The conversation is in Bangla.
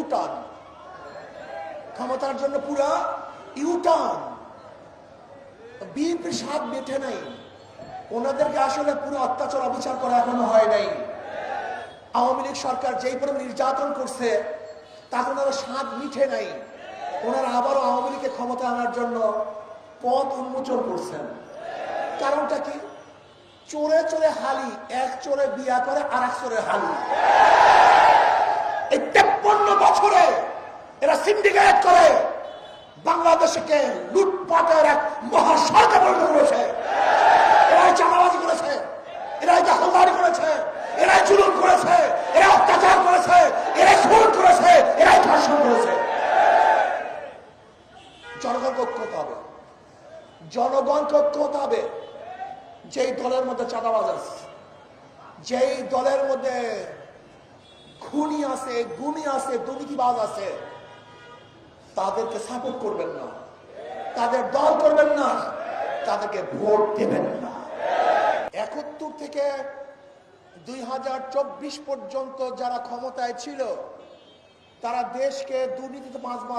ইউটার্ন, ক্ষমতার জন্য পুরা ইউটার্ন। বিএনপির স্বাদ মেটে নাই, ওনাদেরকে আসলে পুরো অত্যাচার অবিচার করা এখনো হয় নাই। আওয়ামী লীগ সরকার যেই পরিমাণ নির্যাতন করছে তাতে ওনারা স্বাদ মিঠে নাই। ওনারা আবারও আওয়ামী লীগকে ক্ষমতা আনার জন্য পথ উন্মোচন করছেন। কারণটা কি? চোরে চোরে হালি, এক চোরে বিয়া করে আর এক চোরে হালি। এই 53 বছরে এরা সিন্ডিকেট করে বাংলাদেশকে লুটপাটের এক মহাসরকার পরিণত করেছে। এরাই চাঁদাবাজি করেছে, এরাই দখলদারি করেছে, এরাই জুলুম করেছে, এরা অত্যাচার করেছে, এরাই খুন করেছে, এরাই ধর্ষণ করেছে। জনগণকে ঐক্য হতে হবে, জনগণকে ঐক্য হতে হবে। যেই দলের মধ্যে চাঁদাবাজ আছে, যেই দলের মধ্যে খুনি আছে, গুমি আছে, দুর্নীতিবাজ আছে, তাদেরকে সাপোর্ট করবেন না, তাদের দল করবেন না, তাদেরকে ভোট দেবেন না। 71 থেকে 2024 পর্যন্ত যারা ক্ষমতায় ছিল তারা দেশকে দুর্নীতিতে 5 বার